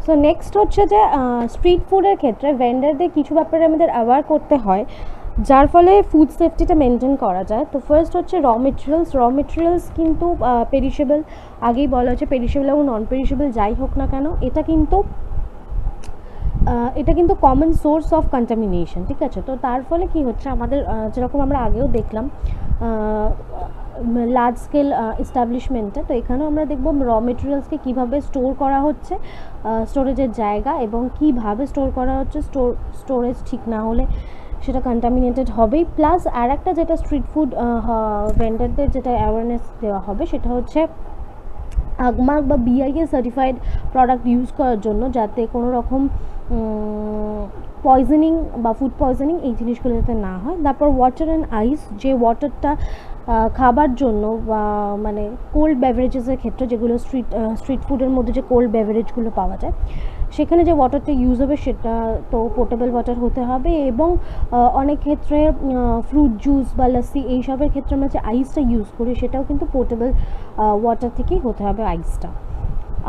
So next হচ্ছে যে street ফুডের ক্ষেত্রে ভেন্ডারদের কিছু ব্যাপারে আমাদের অ্যাওয়ার করতে হয়, যার ফলে ফুড সেফটিটা মেনটেন করা যায়। তো ফার্স্ট হচ্ছে র মেটেরিয়ালস কিন্তু পেরিশেবল, আগেই বলা হচ্ছে পেরিশেবল এবং নন পেরিশেবল যাই হোক না কেন, এটা কিন্তু কমন সোর্স অফ কন্টামিনেশন, ঠিক আছে। তো তার ফলে কি হচ্ছে আমাদের, যেরকম আমরা আগেও দেখলাম লার্জ স্কেল এস্টাবলিশমেন্টে, তো এখানেও আমরা দেখব র মেটেরিয়ালসকে কীভাবে স্টোর করা হচ্ছে, স্টোরেজের জায়গা এবং কীভাবে স্টোর করা হচ্ছে, স্টোরেজ ঠিক না হলে সেটা কন্টামিনেটেড হবেই। প্লাস আর একটা যেটা স্ট্রিট ফুড ভেন্ডারদের যেটা অ্যাওয়ারনেস দেওয়া হবে সেটা হচ্ছে আগমার্ক বা বিআইএ সার্টিফাইড প্রোডাক্ট ইউজ করার জন্য, যাতে কোনো রকম পয়জনিং বা ফুড পয়জনিং এই জিনিসগুলো যাতে না হয়। তারপর ওয়াটার অ্যান্ড আইস, যে ওয়াটারটা খাবার জন্য বা মানে কোল্ড বেভারেজেসের ক্ষেত্রে, যেগুলো স্ট্রিট ফুডের মধ্যে যে কোল্ড বেভারেজগুলো পাওয়া যায় সেখানে যে ওয়াটারটা ইউজ হবে সেটা তো পোর্টেবল ওয়াটার হতে হবে। এবং অনেক ক্ষেত্রে ফ্রুট জুস বা লস্যি এইসবের ক্ষেত্রে আমরা যে আইসটা ইউজ করি সেটাও কিন্তু পোর্টেবল ওয়াটার থেকেই হতে হবে আইসটা।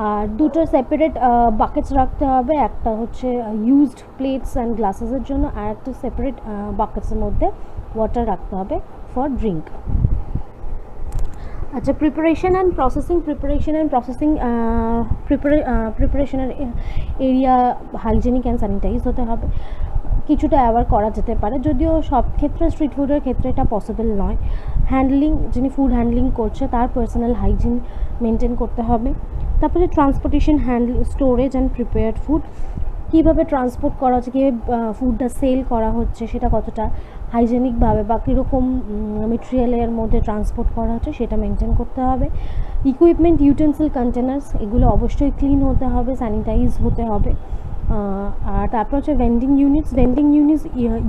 আর দুটো সেপারেট বাকেটস রাখতে হবে, একটা হচ্ছে ইউজড প্লেটস অ্যান্ড গ্লাসেসের জন্য, আর একটা সেপারেট বাকেটসের মধ্যে ওয়াটার রাখতে হবে ফর ড্রিঙ্ক। আচ্ছা, প্রিপারেশনের এরিয়া হাইজেনিক অ্যান্ড স্যানিটাইজ হতে হবে, কিছুটা অ্যাওয়ার করা যেতে পারে, যদিও সব ক্ষেত্রে স্ট্রিট ফুডের ক্ষেত্রে এটা পসিবল নয়। যিনি ফুড হ্যান্ডলিং করছে তার পার্সোনাল হাইজিন মেনটেন করতে হবে। তারপরে transportation, storage and prepared food, কীভাবে ট্রান্সপোর্ট করা হচ্ছে, কীভাবে ফুডটা সেল করা হচ্ছে সেটা কতটা হাইজেনিকভাবে বা কীরকম মেটেরিয়ালের মধ্যে ট্রান্সপোর্ট করা হচ্ছে সেটা মেনটেন করতে হবে। ইকুইপমেন্ট, ইউটেন্সিল, কন্টেনার্স এগুলো অবশ্যই ক্লিন হতে হবে, স্যানিটাইজ হতে হবে। আর তারপর হচ্ছে ভেন্ডিং ইউনিটস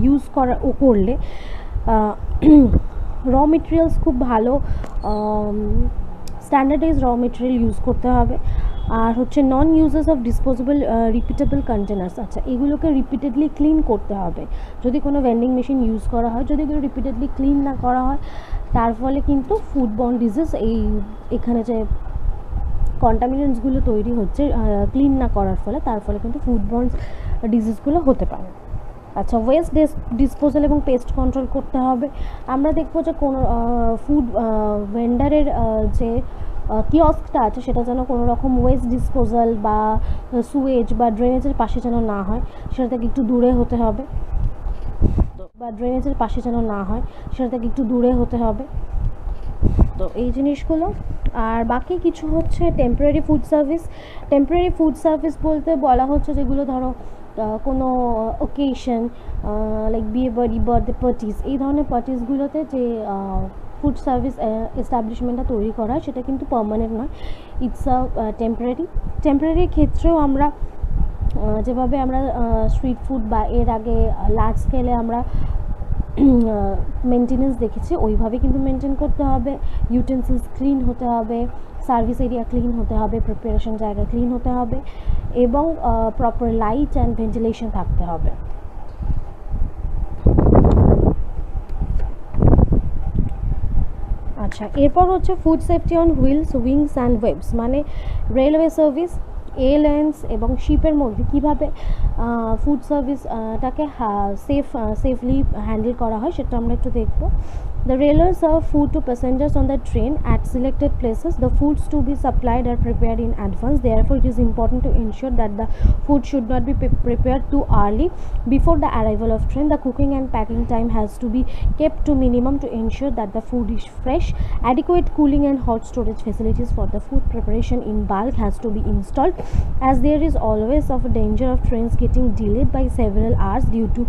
ইউজ করলে র মেটেরিয়ালস খুব ভালো স্ট্যান্ডার্ডাইজ র মেটেরিয়াল ইউজ করতে হবে। আর হচ্ছে non uses of disposable repeatable containers, আচ্ছা এগুলোকে রিপিটেডলি ক্লিন করতে হবে। যদি কোনো ভেন্ডিং মেশিন ইউজ করা হয়, যদি এগুলো রিপিটেডলি ক্লিন না করা হয় তার ফলে কিন্তু ফুডবর্ন ডিজিজ, এখানে যে কন্টামিনেন্টসগুলো তৈরি হচ্ছে ক্লিন না করার ফলে, তার ফলে কিন্তু ফুডবর্ন ডিজিজগুলো হতে পারে। আচ্ছা, ওয়েস্ট ডিসপোজাল এবং পেস্ট কন্ট্রোল করতে হবে। আমরা দেখবো যে কোনো ফুড ভেন্ডারের যে কিয়স্কটা আছে সেটা যেন কোনো রকম ওয়েস্ট ডিসপোজাল বা সুয়েজ বা ড্রেনেজের পাশে যেন না হয়, সেটা থেকে একটু দূরে হতে হবে। তো এই জিনিসগুলো। আর বাকি কিছু হচ্ছে টেম্পোরারি ফুড সার্ভিস বলতে বলা হচ্ছে যেগুলো ধরো কোনো ওকেশন লাইক বিয়ে বাড়ি, বার্থডে পার্টিস, এই ধরনের পার্টিসগুলোতে যে ফুড সার্ভিস এস্টাবলিশমেন্টটা তৈরি করা হয় সেটা কিন্তু পার্মানেন্ট নয়, ইটস আ টেম্পোরারি ক্ষেত্রেও আমরা যেভাবে আমরা স্ট্রিট ফুড বা এর আগে লার্জ স্কেলে আমরা মেনটেনেন্স দেখেছি ওইভাবে কিন্তু মেনটেন করতে হবে। ইউটেন্সিলস ক্লিন হতে হবে, সার্ভিস এরিয়া ক্লিন হতে হবে, প্রিপারেশন জায়গা ক্লিন হতে হবে এবং প্রপার লাইট অ্যান্ড ভেন্টিলেশন থাকতে হবে। আচ্ছা, এরপর হচ্ছে food safety on wheels, wings and webs, মানে রেলওয়ে সার্ভিস, এয়ারলাইন্স এবং শিপের মধ্যে কীভাবে ফুড সার্ভিসটাকে সেফলি হ্যান্ডেল করা হয় সেটা আমরা একটু দেখব। The railways serve food to passengers on the train at selected places. The foods to be supplied are prepared in advance. Therefore, it is important to ensure that the food should not be prepared too early before the arrival of train. The cooking and packing time has to be kept to minimum to ensure that the food is fresh. Adequate cooling and hot storage facilities for the food preparation in bulk has to be installed, as there is always of a danger of trains getting delayed by several hours due to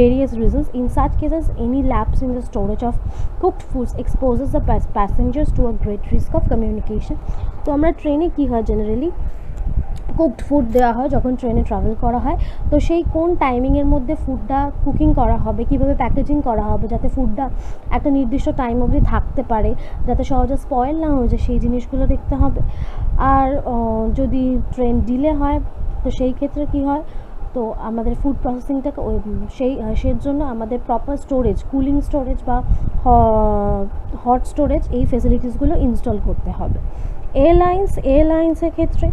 various reasons. In such cases, any lapse in the storage of cooked foods exposes the passengers to a great risk of communication. তো আমরা ট্রেনে কী হয়, generally cooked food দেওয়া হয় যখন ট্রেনে travel করা হয়। তো সেই কোন টাইমিংয়ের মধ্যে ফুডটা কুকিং করা হবে, কীভাবে প্যাকেজিং করা হবে যাতে ফুডটা একটা নির্দিষ্ট টাইম অবধি থাকতে পারে, যাতে সহজে স্পয়েল না হয়ে যায়, সেই জিনিসগুলো দেখতে হবে। আর যদি ট্রেন ডিলে হয় তো সেই ক্ষেত্রে কী হয়, তো আমাদের ফুড প্রসেসিংটাকে সেই জন্য আমাদের প্রপার স্টোরেজ, কুলিং স্টোরেজ বা হট স্টোরেজ এই ফেসিলিটিসগুলো ইনস্টল করতে হবে। এয়ারলাইন্সের ক্ষেত্রে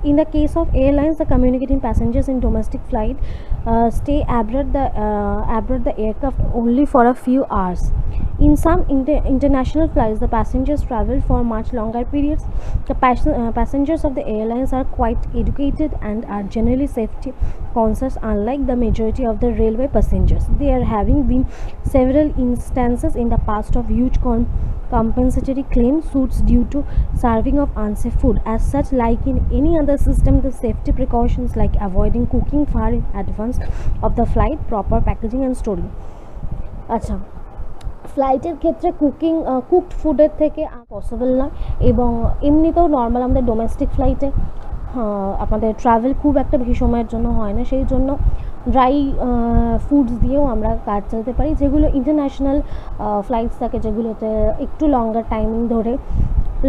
In the case of airlines, the communicating passengers in domestic flight stay aboard the aircraft only for a few hours. In some international flights, the passengers travel for much longer periods. The passengers of the airlines are quite educated and are generally safety conscious, unlike the majority of the railway passengers. There having been several instances in the past of huge compensatory claim suits due to serving of unsafe food. As such, like in any other system, the safety precautions like avoiding cooking far in advance of the flight, proper packaging and storing. আচ্ছা, ফ্লাইটের ক্ষেত্রে cooked ফুডের থেকে possible নয়, এবং এমনিতেও normal আমাদের domestic ফ্লাইটে আমাদের ট্রাভেল খুব একটা বেশি সময়ের জন্য হয় না, সেই জন্য ড্রাই ফুডস দিয়েও আমরা কাজ চালাতে পারি। যেগুলো ইন্টারন্যাশনাল ফ্লাইটস থাকে, যেগুলোতে একটু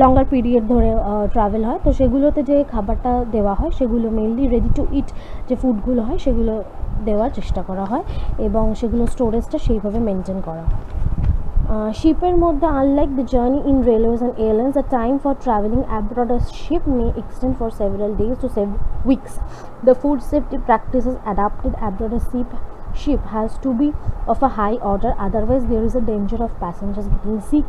লঙ্গার পিরিয়ড ধরে ট্রাভেল হয়, তো সেগুলোতে যে খাবারটা দেওয়া হয় সেগুলো মেনলি রেডি টু ইট যে ফুডগুলো হয় সেগুলো দেওয়ার চেষ্টা করা হয়, এবং সেগুলো স্টোরেজটা সেইভাবে মেনটেন করা হয়। শিপের মধ্যে, unlike the journey in railways and airlines, the time for traveling aboard a ship may extend for several days to several weeks. The food safety practices adopted aboard a ship has to be of a high order, otherwise there is a danger of passengers getting sick,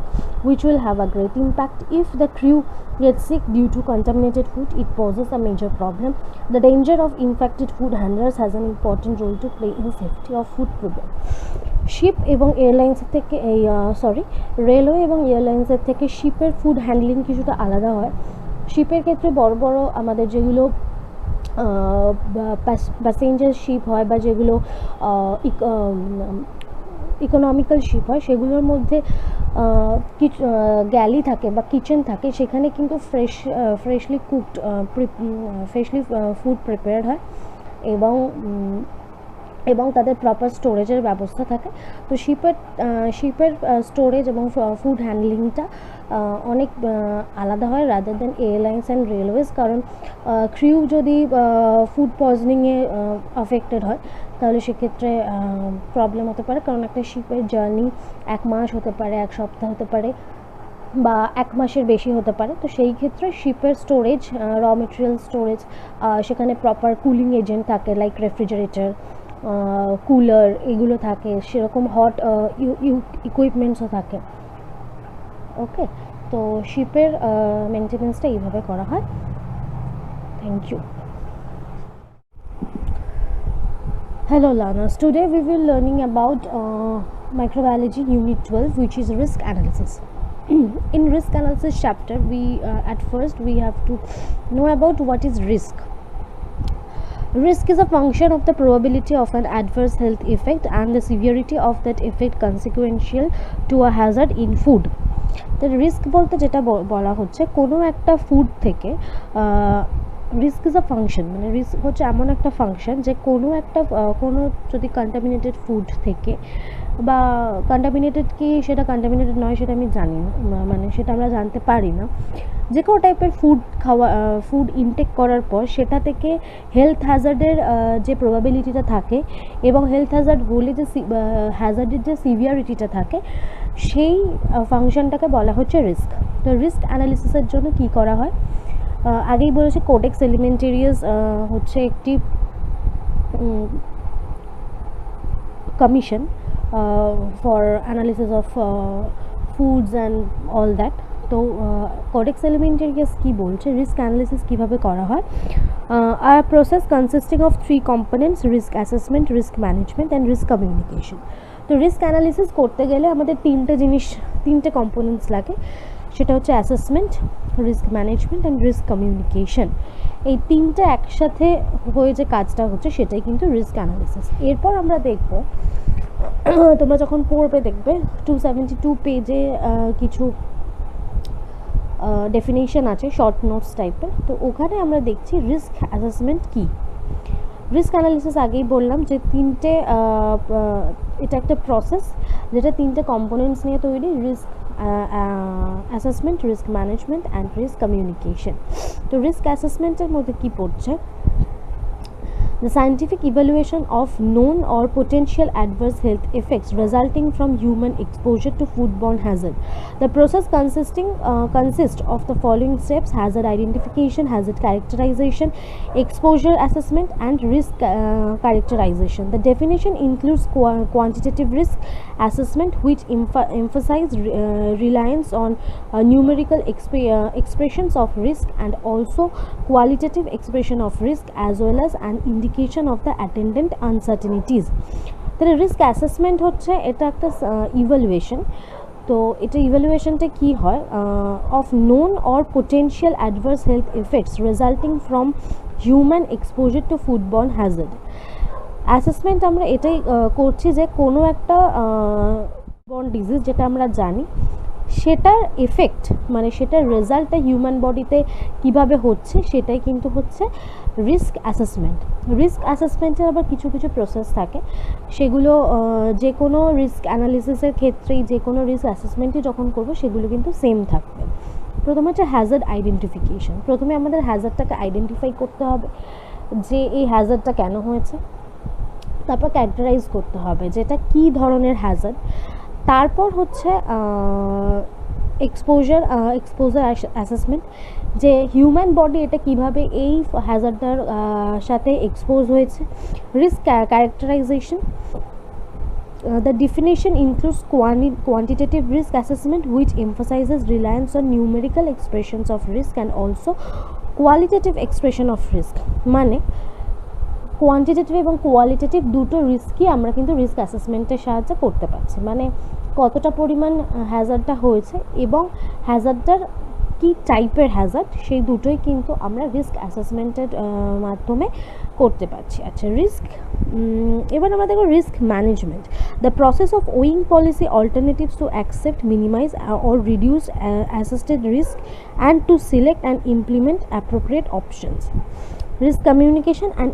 which will have a great impact. If the crew gets sick due to contaminated food, it poses a major problem. The danger of infected food handlers has an important role to play in safety of food problem. Ship এবং এয়ারলাইন্সের থেকে railway এবং এয়ারলাইন্সের থেকে শিপের food handling কিছুটা আলাদা হয়। শিপের ক্ষেত্রে বড় বড় আমাদের যেগুলো প্যাসেঞ্জার শিপ হয় বা যেগুলো ইকোনমিক্যাল শিপ হয়, সেগুলোর মধ্যে গ্যালি থাকে বা কিচেন থাকে, সেখানে কিন্তু ফ্রেশলি ফুড প্রিপেয়ার্ড হয়, এবং তাদের প্রপার স্টোরেজের ব্যবস্থা থাকে। তো শিপের স্টোরেজ এবং ফুড হ্যান্ডলিংটা অনেক আলাদা হয় rather than airlines and railways, কারণ ক্রিউ যদি ফুড পয়জনিংয়ে অ্যাফেক্টেড হয় তাহলে সেক্ষেত্রে প্রবলেম হতে পারে, কারণ একটা শিপের জার্নি 1 মাস হতে পারে, 1 সপ্তাহ হতে পারে, বা 1 মাসের বেশি হতে পারে। তো সেই ক্ষেত্রে শিপের স্টোরেজ, র মেটেরিয়াল স্টোরেজ, সেখানে প্রপার কুলিং এজেন্ট থাকে লাইক রেফ্রিজারেটর, কুলার, এগুলো থাকে, সেরকম হট ইকুইপমেন্টসও থাকে। ওকে, তো শিপের মেনটেনেন্সটা এইভাবে করা হয়। Thank you. Hello learners, today we will learning about microbiology unit 12, which is risk analysis. In risk analysis chapter, at first we have to know about what is risk. Risk is a function of the probability of an adverse health effect and the severity of that effect consequential to a hazard in food. তো risk বলতে যেটা বলা হচ্ছে, কোনো একটা food থেকে risk is a function, মানে risk হচ্ছে এমন একটা ফাংশন যে কোনো যদি কন্টামিনেটেড ফুড থেকে, বা কন্টামিনেটেড কি সেটা কন্টামিনেটেড নয় সেটা আমি জানি না, মানে সেটা আমরা জানতে পারি না, যে কোনো টাইপের ফুড ইনটেক করার পর সেটা থেকে হেলথ হ্যাজার্ডের যে প্রবাবিলিটিটা থাকে, এবং হেলথ হ্যাজার্ড হলে যে হ্যাজার্ডের যে সিভিয়ারিটিটা থাকে, সেই ফাংশনটাকে বলা হচ্ছে রিস্ক। তো রিস্ক অ্যানালিসিসের জন্য কি করা হয়, আগেই বলেছে কোডেক্স এলিমেন্টারিয়াস হচ্ছে একটি commission for analysis of foods and all that. তো কোডেক্স এলিমেন্টারিয়াস কি বলছে, রিস্ক অ্যানালিসিস কীভাবে করা হয়। আর process consisting of 3 components: risk assessment, risk management and risk communication. তো রিস্ক অ্যানালিসিস করতে গেলে আমাদের 3টে কম্পোনেন্টস লাগে, সেটা হচ্ছে assessment, risk management and risk communication. এই 3টে একসাথে হয়ে যে কাজটা হচ্ছে সেটাই কিন্তু রিস্ক অ্যানালিসিস। এরপর আমরা দেখব, তোমরা যখন পড়বে দেখবে 272 পেজে কিছু ডেফিনেশন আছে, শর্ট নোটস টাইপের। তো ওখানে আমরা দেখছি রিস্ক অ্যাসেসমেন্ট কী। রিস্ক অ্যানালিসিস আগেই বললাম যে এটা একটা প্রসেস যেটা 3টে কম্পোনেন্টস নিয়ে তৈরি: risk assessment, risk management and risk communication. তো রিস্ক অ্যাসেসমেন্টের মধ্যে কী পড়ছে, The scientific evaluation of known or potential adverse health effects resulting from human exposure to foodborne hazard. The process consists of the following steps: hazard identification, hazard characterization, exposure assessment, and risk characterization. The definition includes quantitative risk assessment, which emphasize reliance on numerical expressions of risk, and also qualitative expression of risk as well as an indication of the attendant uncertainties. তাহলে risk assessment হচ্ছে এটা একটা evaluation. তো এটা ইভ্যালুয়েশনটা কী হয়, of known or potential adverse health effects resulting from human exposure to foodborne hazard. Assessment আমরা এটাই করছি যে কোনো একটা বর্ন ডিজিজ যেটা আমরা জানি সেটার এফেক্ট মানে সেটার রেজাল্টটা হিউম্যান বডিতে কিভাবে হচ্ছে সেটাই কিন্তু হচ্ছে রিস্ক অ্যাসেসমেন্ট। রিস্ক অ্যাসেসমেন্টের আবার কিছু কিছু প্রসেস থাকে, সেগুলো যে কোনো রিস্ক অ্যানালিসিসের ক্ষেত্রেই যে কোনো রিস্ক অ্যাসেসমেন্টই যখন করবো সেগুলো কিন্তু সেম থাকবে। প্রথমে হচ্ছে হ্যাজার্ড আইডেন্টিফিকেশন। প্রথমে আমাদের হ্যাজার্ডটাকে আইডেন্টিফাই করতে হবে যে এই হ্যাজার্ডটা কেন হয়েছে, তারপর ক্যারেক্টারাইজ করতে হবে যেটা কী ধরনের হ্যাজার্ড, তারপর হচ্ছে এক্সপোজার অ্যাসেসমেন্ট, যে হিউম্যান বডি এটা কিভাবে এই হ্যাজার্ডটার সাথে এক্সপোজ হয়েছে। Risk characterisation, the definition includes quantitative risk assessment, which emphasizes reliance on numerical expressions of risk and also qualitative expression of risk। মানে কোয়ান্টিটেটিভ এবং কোয়ালিটেটিভ দুটো রিস্কই আমরা কিন্তু রিস্ক অ্যাসেসমেন্টের সাহায্যে করতে পারছি। মানে কতটা পরিমাণ হ্যাজার্ডটা হয়েছে এবং হ্যাজার্ডটার কী টাইপের হ্যাজার্ড, সেই দুটোই কিন্তু আমরা রিস্ক অ্যাসেসমেন্টের মাধ্যমে করতে পারছি। আচ্ছা, রিস্ক, এবার আমরা দেখব risk management. The process of weighing policy alternatives to accept, minimise or reduce assessed risk and to select and implement appropriate options. Risk communication and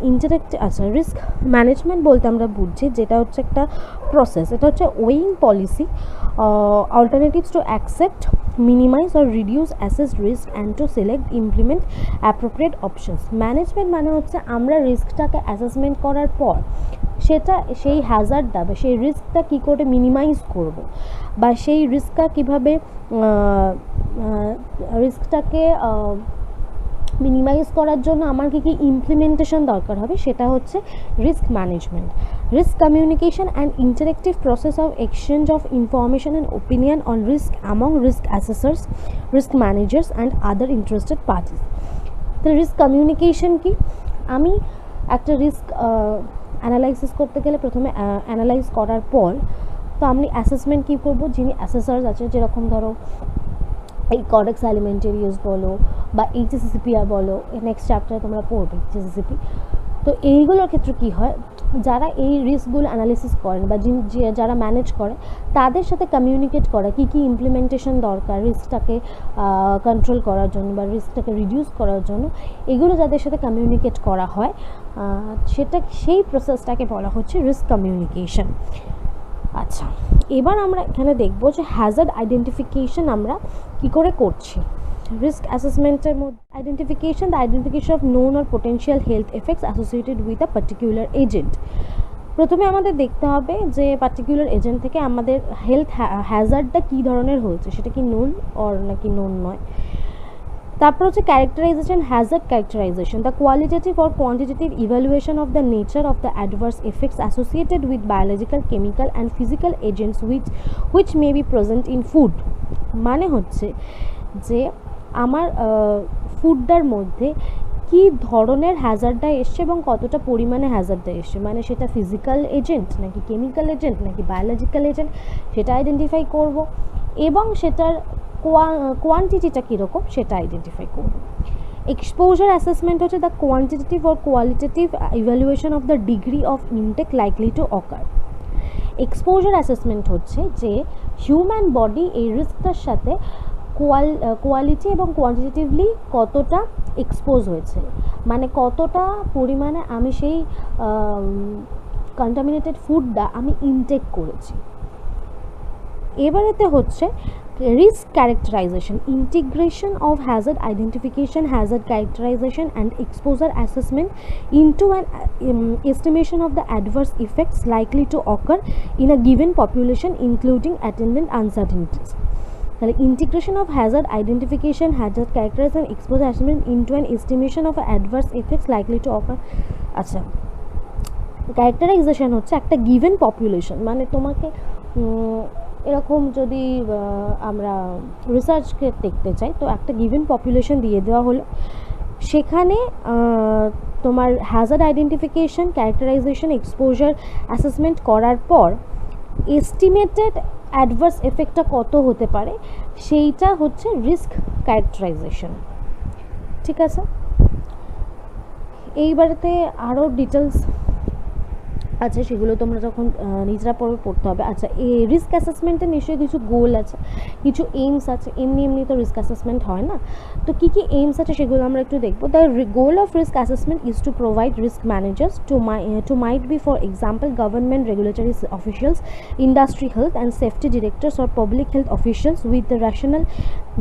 আচ্ছা, রিস্ক ম্যানেজমেন্ট বলতে আমরা বুঝছি যেটা হচ্ছে একটা প্রসেস, এটা হচ্ছে weighing policy alternatives to accept, minimise or reduce assessed risk and to select implement appropriate options. Management মানে হচ্ছে আমরা রিস্কটাকে অ্যাসেসমেন্ট করার পর সেটা সেই হ্যাজার্ডটা বা সেই রিস্কটা কী করে মিনিমাইজ করব, বা সেই রিস্কটা কীভাবে রিস্কটাকে মিনিমাইজ করার জন্য আমার কী কী ইমপ্লিমেন্টেশন দরকার হবে, সেটা হচ্ছে risk management. Risk communication and interactive process of exchange of information and opinion on risk among risk assessors, risk managers and other interested parties. তো রিস্ক কমিউনিকেশন কি, আমি একটা রিস্ক অ্যানালাইসিস করতে গেলে প্রথমে অ্যানালাইজ করার পর তো আমি অ্যাসেসমেন্ট কী করবো, যিনি অ্যাসেসার্স আছে, যেরকম ধরো এই কডেক্স অ্যালিমেন্টারিয়াস বলো বা এইচএসিসিপিআর বলো, নেক্সট চ্যাপ্টারে তোমরা পড়বে এইচএসিসিপি। তো এইগুলোর ক্ষেত্রে কী হয়, যারা এই রিস্কগুলো অ্যানালিসিস করেন বা যারা ম্যানেজ করে তাদের সাথে কমিউনিকেট করা কী কী ইমপ্লিমেন্টেশন দরকার রিস্কটাকে কন্ট্রোল করার জন্য বা রিস্কটাকে রিডিউস করার জন্য, এগুলো যাদের সাথে কমিউনিকেট করা হয় সেই প্রসেসটাকে বলা হচ্ছে রিস্ক কমিউনিকেশন। আচ্ছা, এবার আমরা এখানে দেখব যে হ্যাজার্ড আইডেন্টিফিকেশন আমরা কী করে করছি। রিস্ক অ্যাসেসমেন্টের মধ্যে identification, the identification of known or potential health effects associated with a particular agent. প্রথমে আমাদের দেখতে হবে যে পার্টিকুলার এজেন্ট থেকে আমাদের হেলথ হ্যাজার্ডটা কী ধরনের হয়েছে, সেটা কি নোন অর নাকি নোন নয়। তারপর হচ্ছে characterisation, Hazard characterisation, the qualitative or quantitative evaluation of the nature of the adverse effects associated with biological, chemical and physical agents which may be present in food. মানে হচ্ছে যে আমার ফুডটার মধ্যে কী ধরনের হ্যাজার্ডটা এসছে এবং কতটা পরিমাণে হ্যাজার্ডটা এসছে, মানে সেটা ফিজিক্যাল এজেন্ট নাকি কেমিক্যাল এজেন্ট নাকি বায়োলজিক্যাল এজেন্ট, সেটা আইডেন্টিফাই করব এবং সেটার কোয়ান্টিটিটা কীরকম সেটা আইডেন্টিফাই করব। এক্সপোজার অ্যাসেসমেন্ট হচ্ছে the quantitative or qualitative evaluation of the degree of intake likely to occur. Exposure assessment হচ্ছে যে হিউম্যান বডি এই রিস্কটার সাথে কোয়ালিটি এবং কোয়ান্টিটেটিভলি কতটা এক্সপোজ হয়েছে, মানে কতটা পরিমাণে আমি সেই কন্টামিনেটেড ফুডটা আমি ইনটেক করেছি। এবারেতে হচ্ছে Risk characterization, integration of hazard identification, hazard characterization and exposure assessment into an estimation of the adverse effects likely to occur in a given population including attendant uncertainties. তাহলে integration of Hazard identification, Hazard characterisation, exposure assessment into an estimation of adverse effects likely to অকার। আচ্ছা, characterisation হচ্ছে একটা given population, মানে তোমাকে এরকম যদি আমরা রিসার্চকে দেখতে চাই তো একটা গিভেন পপুলেশন দিয়ে দেওয়া হলো, সেখানে তোমার Hazard identification, characterisation, exposure assessment করার পর এস্টিমেটেড অ্যাডভার্স এফেক্টটা কত হতে পারে সেইটা হচ্ছে রিস্ক ক্যারেক্টারাইজেশন। ঠিক আছে, এইবারেতে আরও ডিটেলস আছে, সেগুলো তোমরা যখন নিজেরা পড়তে হবে। আচ্ছা, এই রিস্ক অ্যাসেসমেন্টের নিশ্চয়ই কিছু গোল আছে, কিছু এইমস আছে, এমনি এমনি তো রিস্ক অ্যাসেসমেন্ট হয় না। তো কী কী এইমস আছে সেগুলো আমরা একটু দেখবো। The goal of risk assessment is to provide risk managers to might be for example government regulatory officials, industry health and safety directors or public health officials with the rational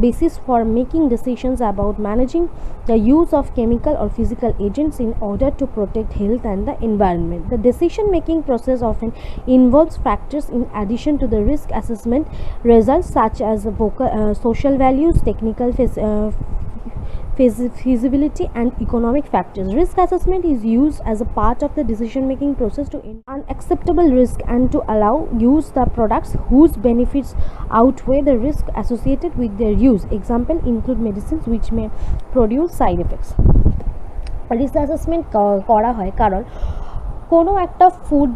basis for making decisions about managing the use of chemical or physical agents in order to protect health and the environment. The decision making process often involves factors in addition to the risk assessment results such as social values, technical feasibility and economic factors. Risk assessment is used as a part of the decision making process to unacceptable risk and to allow use the products whose benefits outweigh the risk associated with their use. Example include medicines which may produce side effects. Risk assessment করা হয় কারণ কোনো একটা food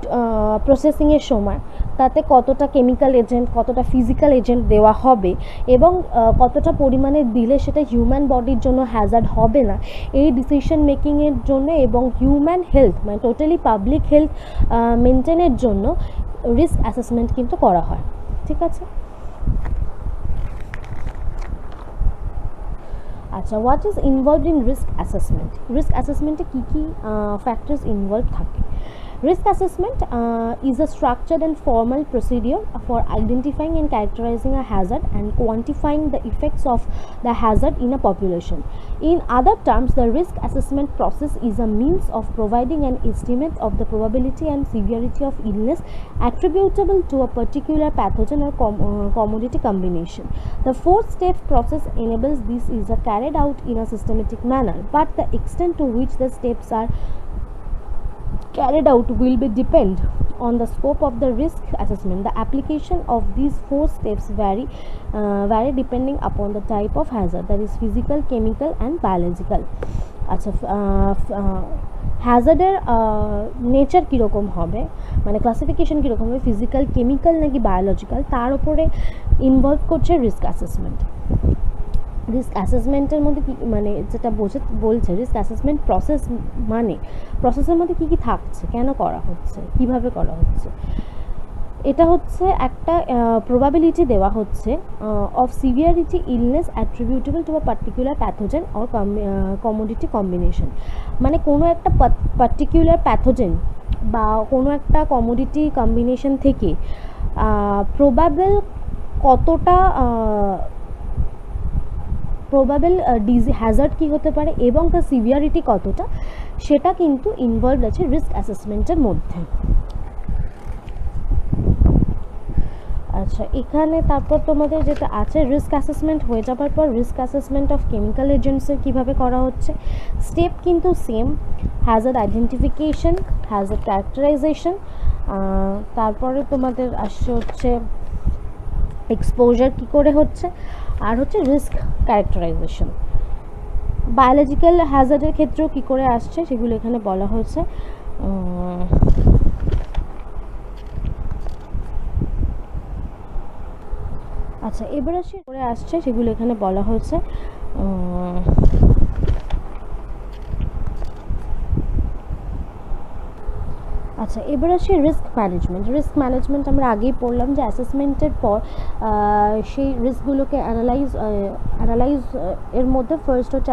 প্রসেসিংয়ের সময় তাতে কতটা chemical agent, কতটা physical agent দেওয়া হবে এবং কতটা পরিমাণে দিলে সেটা হিউম্যান বডির জন্য হ্যাজার্ড হবে না, এই ডিসিশন মেকিংয়ের জন্য এবং হিউম্যান হেলথ মানে টোটালি পাবলিক হেলথ মেনটেনের জন্য রিস্ক অ্যাসেসমেন্ট কিন্তু করা হয়। ঠিক আছে, আচ্ছা, what is involved in risk assessment? Risk অ্যাসেসমেন্টে কী কী ফ্যাক্টরস ইনভলভ থাকে? Risk assessment is a structured and formal procedure for identifying and characterizing a hazard and quantifying the effects of the hazard in a population. In other terms, the risk assessment process is a means of providing an estimate of the probability and severity of illness attributable to a particular pathogen or commodity combination. The four-step process enables this is carried out in a systematic manner, but the extent to which the steps are carried out will be depend on the scope of the risk assessment. The application of these four steps vary depending upon the type of hazard, that is physical, chemical and biological. আচ্ছা, হ্যাজার্ডের nature কীরকম হবে, মানে classification কীরকম হবে, physical, chemical নাকি biological, তার উপরে involve করছে রিস্ক অ্যাসেসমেন্ট। রিস্ক অ্যাসেসমেন্টের মধ্যে কী মানে যেটা বলছে রিস্ক অ্যাসেসমেন্ট প্রসেস, মানে প্রসেসের মধ্যে কী কী থাকছে, কেন করা হচ্ছে, কিভাবে করা হচ্ছে। এটা হচ্ছে একটা প্রবাবিলিটি দেওয়া হচ্ছে of severity illness অ্যাট্রিবিউটেবল to a particular pathogen or commodity combination, মানে কোনো একটা পার্টিকুলার প্যাথোজেন বা কোনো একটা কমোডিটি কম্বিনেশন থেকে প্রবাবেল কতটা প্রবাবেল হ্যাজার্ড কী হতে পারে এবং তার সিভিয়ারিটি কতটা, সেটা কিন্তু ইনভলভড আছে রিস্ক অ্যাসেসমেন্টের মধ্যে। আচ্ছা, এখানে তারপর তোমাদের যেটা আছে, রিস্ক অ্যাসেসমেন্ট হয়ে যাবার পর রিস্ক অ্যাসেসমেন্ট অফ কেমিক্যাল এজেন্টসের কীভাবে করা হচ্ছে। স্টেপ কিন্তু same, Hazard identification, Hazard characterisation, তারপরে তোমাদের আসছে হচ্ছে এক্সপোজার কী করে হচ্ছে, আর হচ্ছে রিস্ক ক্যারেক্টারাইজেশন। বায়োলজিক্যাল হ্যাজার্ডের ক্ষেত্রেও কী করে আসছে সেগুলো এখানে বলা হয়েছে। আচ্ছা, এবার আসি করে আসছে সেগুলো এখানে বলা হয়েছে। আচ্ছা, এবার আসি রিস্ক ম্যানেজমেন্ট আমরা আগেই পড়লাম যে অ্যাসেসমেন্টের পর সেই রিস্কগুলোকে অ্যানালাইজ এর মধ্যে ফার্স্ট হচ্ছে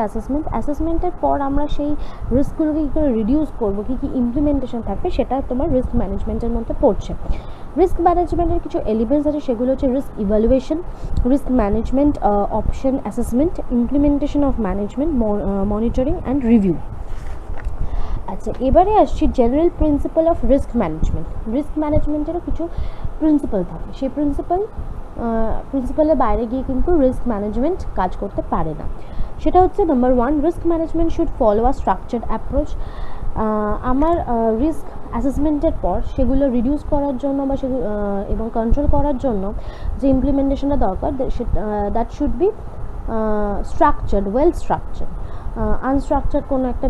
অ্যাসেসমেন্টের পর আমরা সেই রিস্কগুলোকে কী করে রিডিউস করবো, কী কী ইমপ্লিমেন্টেশন থাকবে, সেটা তোমার রিস্ক ম্যানেজমেন্টের মধ্যে পড়ছে। রিস্ক ম্যানেজমেন্টের কিছু এলিমেন্টস আছে, সেগুলো হচ্ছে risk evaluation, risk management, option assessment, implementation of management, monitoring and review. আচ্ছা, এবারে আসছি জেনারেল প্রিন্সিপাল অফ রিস্ক ম্যানেজমেন্টেরও কিছু প্রিন্সিপাল থাকে, সেই প্রিন্সিপালের বাইরে গিয়ে কিন্তু রিস্ক ম্যানেজমেন্ট কাজ করতে পারে না। সেটা হচ্ছে number 1, risk management should follow a structured approach. আমার রিস্ক অ্যাসেসমেন্টের পর সেগুলো রিডিউস করার জন্য বা সেগুলো এবং কন্ট্রোল করার জন্য যে ইমপ্লিমেন্টেশনটা দরকার, that should be structured, well structured. Unstructured কোনো একটা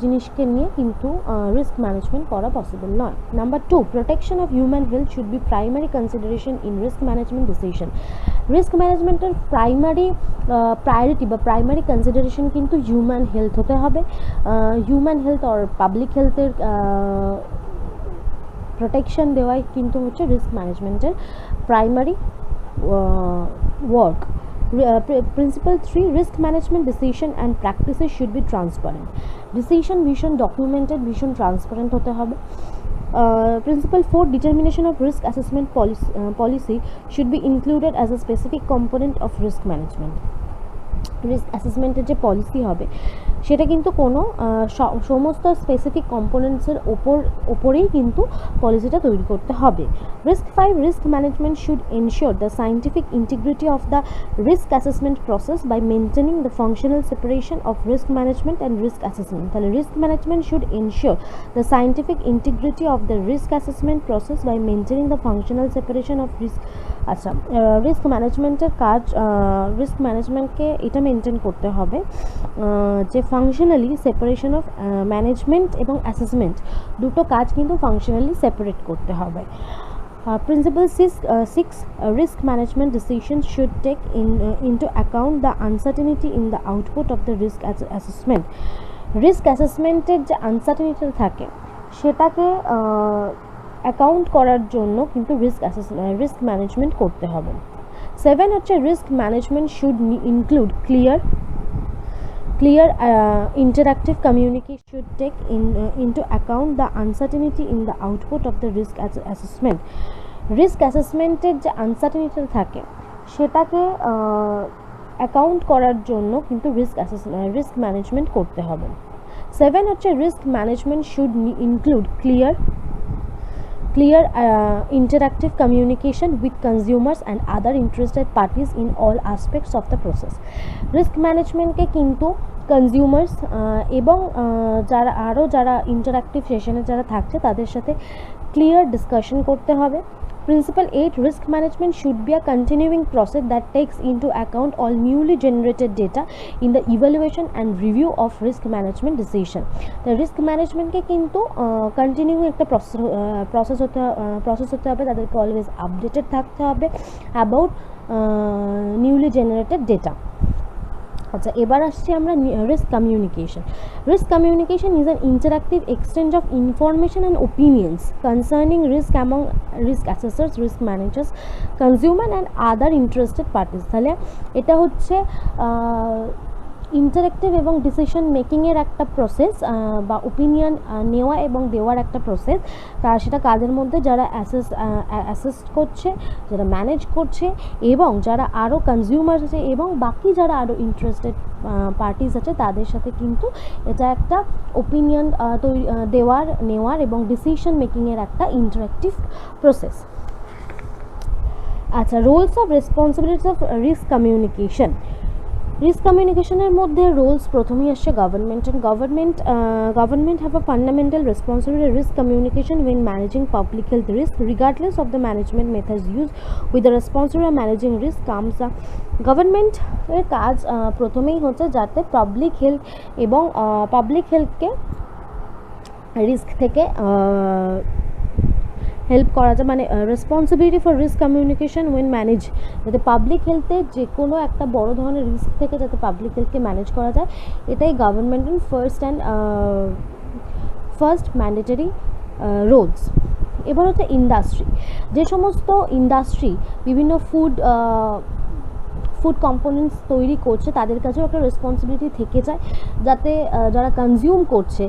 জিনিসকে নিয়ে কিন্তু রিস্ক ম্যানেজমেন্ট করা পসিবল নয়। Number 2, protection of human health should be primary consideration in risk management decision. Risk ম্যানেজমেন্টের প্রায়োরিটি বা প্রাইমারি কনসিডারেশন কিন্তু হিউম্যান হেলথ হতে হবে। হিউম্যান হেলথ আর পাবলিক হেলথের প্রোটেকশন দেওয়াই কিন্তু হচ্ছে রিস্ক ম্যানেজমেন্টের primary work. Principle 3, risk management decision and practices should be transparent. Decision ভীষণ documented, ভীষণ transparent হতে হবে। Principle 4, determination of risk assessment policy should be included as a specific component of risk management. Risk অ্যাসেসমেন্টের যে policy হবে সেটা কিন্তু কোনো সমস্ত স্পেসিফিক কম্পোনেন্টসের ওপরেই কিন্তু পলিসিটা তৈরি করতে হবে। Risk 5, risk management should ensure the scientific integrity of the risk assessment process by maintaining the functional separation of risk management and risk assessment. তাহলে risk management should ensure the scientific integrity of the risk assessment process by maintaining the functional separation of risk. আচ্ছা, risk ম্যানেজমেন্টের কাজ, risk ম্যানেজমেন্টকে এটা maintain করতে হবে যে functionally separation of management এবং অ্যাসেসমেন্ট দুটো কাজ কিন্তু ফাংশনালি সেপারেট করতে হবে। Principle 6, risk management decisions should take into account the uncertainty in the output of the risk assessment. Risk অ্যাসেসমেন্টের যে আনসার্টেনিটি থাকে সেটাকে অ্যাকাউন্ট করার জন্য কিন্তু রিস্ক ম্যানেজমেন্ট করতে হবে। 7 হচ্ছে risk management should include clear interactive communication should take into account the uncertainty in the output of the risk assessment. Risk অ্যাসেসমেন্টের যে আনসার্টেনিটি থাকে সেটাকে অ্যাকাউন্ট করার জন্য কিন্তু রিস্ক ম্যানেজমেন্ট করতে হবে। 7 হচ্ছে risk management should include clear interactive communication with consumers and other interested parties in all aspects of the process. Risk ম্যানেজমেন্টকে কিন্তু কনজিউমার্স এবং যারা ইন্টারাক্টিভ সেশনে যারা থাকছে তাদের সাথে ক্লিয়ার ডিসকাশন করতে হবে। Principle 8, risk management should be a continuing process that takes into account all newly generated data in the evaluation and review of risk management decision. The risk management কে কিন্তু continuing একটা process হতে হবে, তাদেরকে always updated থাকতে হবে about newly generated data. আচ্ছা, এবার আসছি আমরা risk communication is an interactive exchange of information and opinions concerning risk among risk assessors, risk managers, consumer and other interested parties. তাহলে এটা হচ্ছে ইন্টারেক্টিভ এবং ডিসিশন মেকিংয়ের একটা প্রসেস বা ওপিনিয়ন নেওয়া এবং দেওয়ার একটা প্রসেস। সেটা কাদের মধ্যে, যারা অ্যাসেস্ট করছে, যারা ম্যানেজ করছে এবং যারা আরও কনজিউমার আছে এবং বাকি যারা আরও ইন্টারেস্টেড পার্টিস আছে তাদের সাথে কিন্তু এটা একটা ওপিনিয়ন দেওয়ার নেওয়ার এবং ডিসিশন মেকিংয়ের একটা ইন্টারেক্টিভ প্রসেস। আচ্ছা, roles of responsibilities of risk কমিউনিকেশনের মধ্যে রোলস প্রথমেই আসছে government have a fundamental responsibility risk communication when managing public health risk regardless of the management methods used with the responsibility of managing risk comes the গভর্নমেন্টের কাজ প্রথমেই হচ্ছে যাতে public health এবং পাবলিক হেলথকে রিস্ক থেকে হেল্প করা যায়, মানে responsibility for risk communication when manage, যাতে পাবলিক হেলথে যে কোনো একটা বড় ধরনের রিস্ক থেকে যাতে পাবলিক হেলথকে ম্যানেজ করা যায়, এটাই গভর্নমেন্টের ফার্স্ট ম্যান্ডেটরি রোলস। এবার হচ্ছে ইন্ডাস্ট্রি, যে সমস্ত ইন্ডাস্ট্রি বিভিন্ন ফুড কম্পোনেন্টস তৈরি করছে তাদের কাছেও একটা রেসপন্সিবিলিটি থেকে যায় যাতে যারা কনজিউম করছে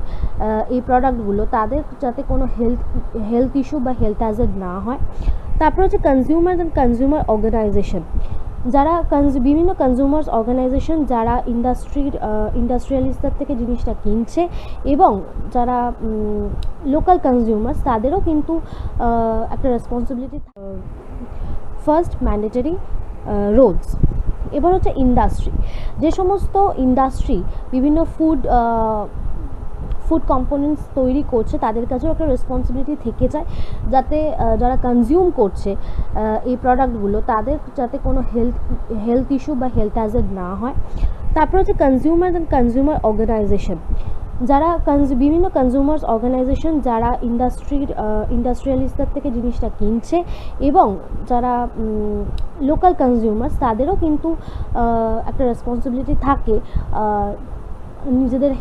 এই প্রোডাক্টগুলো তাদের যাতে কোনো হেলথ ইস্যু বা হেলথ হ্যাজার্ড না হয়। তারপর হচ্ছে কনজিউমার অ্যান্ড কনজিউমার অর্গানাইজেশন, যারা বিভিন্ন কনজিউমার্স অর্গানাইজেশন যারা ইন্ডাস্ট্রিয়ালিস্টদের থেকে জিনিসটা কিনছে এবং যারা লোকাল কনজিউমার্স তাদেরও কিন্তু একটা রেসপন্সিবিলিটি। First mandatory Rolle's. এবার হচ্ছে ইন্ডাস্ট্রি, যে সমস্ত ইন্ডাস্ট্রি বিভিন্ন ফুড কম্পোনেন্টস তৈরি করছে তাদের কাছেও একটা রেসপন্সিবিলিটি থেকে যায় যাতে যারা কনজিউম করছে এই প্রোডাক্টগুলো তাদের যাতে কোনো হেলথ ইস্যু বা হেলথ হ্যাজার্ড না হয়। তারপর হচ্ছে কনজিউমার অ্যান্ড কনজিউমার অর্গানাইজেশন, যারা বিভিন্ন কনজিউমার্স অর্গানাইজেশন যারা ইন্ডাস্ট্রিয়ালিস্টদের থেকে জিনিসটা কিনছে এবং যারা লোকাল কনজিউমার্স তাদেরও কিন্তু একটা রেসপন্সিবিলিটি থাকে নিজেদের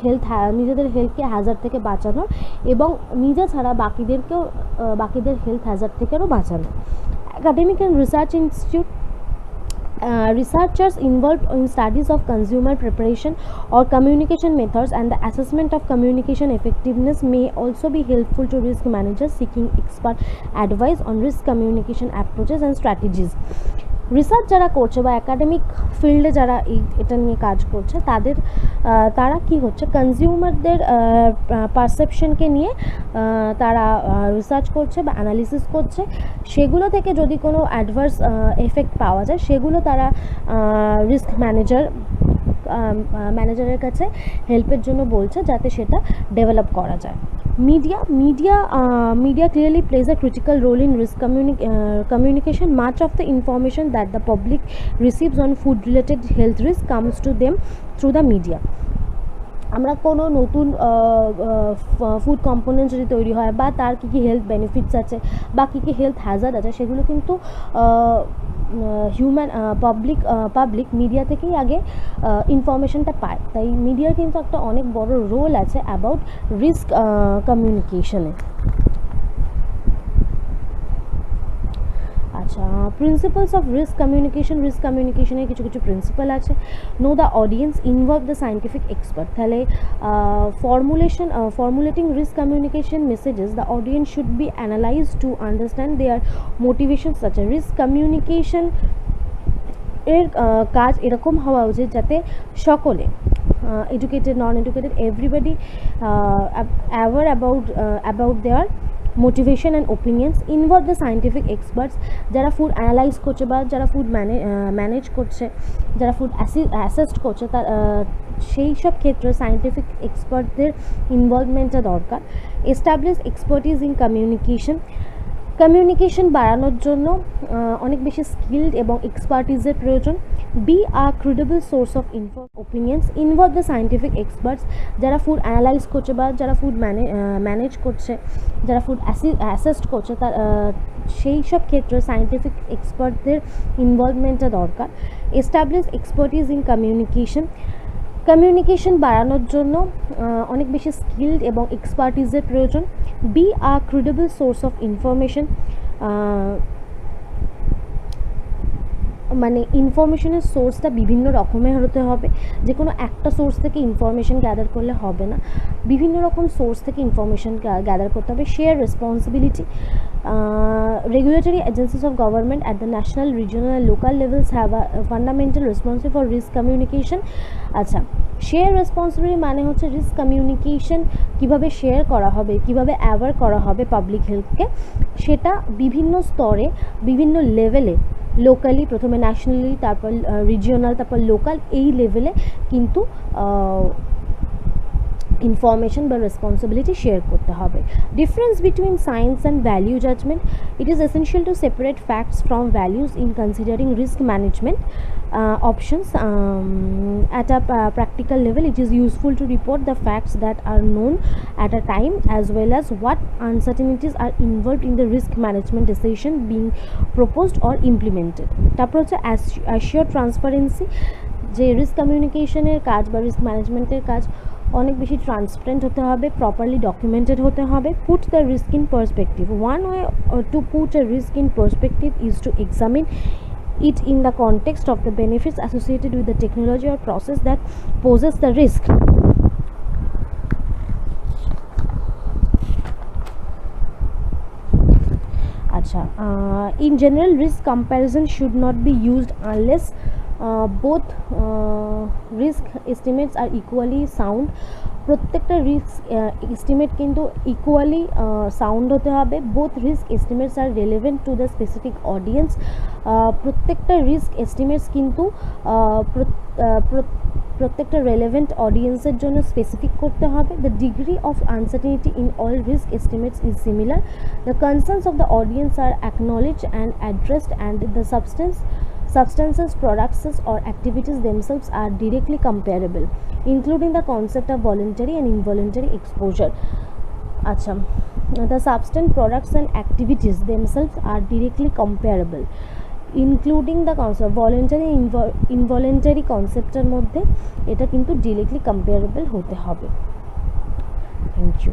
হেলথকে হ্যাজার্ড থেকে বাঁচানোর এবং নিজে ছাড়া বাকিদের হেলথ হ্যাজার্ড থেকেও বাঁচানো। Academic and research institute, researchers involved in studies of consumer preparation or communication methods and the assessment of communication effectiveness may also be helpful to risk managers seeking expert advice on risk communication approaches and strategies. Research যারা করছে বা academic ফিল্ডে যারা এটা নিয়ে কাজ করছে তারা কি হচ্ছে কনজিউমারদের পারসেপশনকে নিয়ে তারা রিসার্চ করছে বা অ্যানালিসিস করছে, সেগুলো থেকে যদি কোনো অ্যাডভার্স এফেক্ট পাওয়া যায় সেগুলো তারা রিস্ক ম্যানেজারের কাছে হেল্পের জন্য বলছে যাতে সেটা ডেভেলপ করা যায়। Media clearly plays a critical role in risk communication. Much of the information that the public receives on food related health risk comes to them through the media. আমরা কোনো নতুন ফুড কম্পোনেন্ট যদি তৈরি হয় বা তার কী কী হেলথ বেনিফিটস আছে বা কী কী হেলথ হ্যাজার্ড আছে সেগুলো কিন্তু পাবলিক মিডিয়া থেকেই আগে ইনফরমেশনটা পায়। তাই মিডিয়ার কিন্তু একটা অনেক বড় রোল আছে অ্যাবাউট রিস্ক কমিউনিকেশনে। আচ্ছা, প্রিন্সিপালস অফ রিস্ক কমিউনিকেশনের কিছু প্রিন্সিপাল আছে। Know the audience, involve the scientific expert. তাহলে formulating risk communication messages, the audience should be analyzed to understand their motivations such as risk communication এর কাজ এরকম হওয়া উচিত যাতে সকলে educated non educated everybody aware about their motivation and opinions. Involve the scientific experts, যারা food analyse করছে বা যারা ফুড ম্যানেজ করছে, যারা ফুড অ্যাসেস্ট করছে তার সেই সব ক্ষেত্রে সায়েন্টিফিক এক্সপার্টদের ইনভলভমেন্টটা দরকার। এস্টাবলিশ এক্সপার্টিজ ইন কমিউনিকেশন বাড়ানোর জন্য অনেক বেশি স্কিলড এবং এক্সপার্টিজের প্রয়োজন। Be a credible source of opinions, involve the scientific experts, যারা ফুড অ্যানালাইজ করছে বা যারা ফুড ম্যানেজ করছে, যারা ফুড অ্যাসেস্ট করছে তার সেই সব ক্ষেত্রে সায়েন্টিফিক এক্সপার্টদের ইনভলভমেন্টটা দরকার। এস্টাবলিশ এক্সপার্টিজ ইন কমিউনিকেশন বাড়ানোর জন্য অনেক বেশি স্কিলড এবং এক্সপার্টিজের প্রয়োজন। Be a credible source of information, মানে ইনফরমেশনের সোর্সটা বিভিন্ন রকমের হতে হবে, যে কোনো একটা সোর্স থেকে ইনফরমেশন গ্যাদার করলে হবে না, বিভিন্ন রকম সোর্স থেকে ইনফরমেশন গ্যাদার করতে হবে। Share responsibility, regulatory agencies of government at the national, regional and local levels have a fundamental responsibility for risk communication. আচ্ছা, শেয়ার রেসপন্সিবিলিটি মানে হচ্ছে রিস্ক কমিউনিকেশন কীভাবে শেয়ার করা হবে, কীভাবে অ্যাওয়ার করা হবে পাবলিক হেলথকে, সেটা বিভিন্ন স্তরে বিভিন্ন লেভেলে, লোকালি প্রথমে ন্যাশনালি তারপর রিজিওনাল তারপর লোকাল, এই লেভেলে কিন্তু ইনফরমেশন বা রেসপন্সিবিলিটি শেয়ার করতে হবে। Difference between science and value judgement, it is essential to separate facts from values in considering risk management options. At a practical level, it is useful to report the facts that are known at a time as well as what uncertainties are involved in the risk management decision being proposed or implemented. তারপর হচ্ছে assure transparency, যে risk কমিউনিকেশনের কাজ বা risk ম্যানেজমেন্টের কাজ অনেক বেশি ট্রান্সপারেন্ট হতে হবে, প্রপারলি ডকুমেন্টেড হতে হবে। Put the risk in perspective, one way to put a risk in perspective is two examine it in the context of the benefits associated with the technology or process that poses the risk. In general, risk comparison should not be used unless both risk estimates are equally sound. প্রত্যেকটা risk estimate কিন্তু equally sound হতে হবে। Both risk estimates are relevant to the specific audience. প্রত্যেকটা risk estimates কিন্তু প্রত্যেকটা relevant অডিয়েন্সের জন্য specific করতে হবে। The degree of uncertainty in all risk estimates is similar. The concerns of the audience are acknowledged and addressed and the substances, products or activities themselves are directly comparable, including the concept of voluntary and involuntary exposure. The substance, products and activities themselves are directly comparable, including the concept voluntary involuntary concepter মধ্যে এটা কিন্তু directly comparable হতে হবে। Thank you.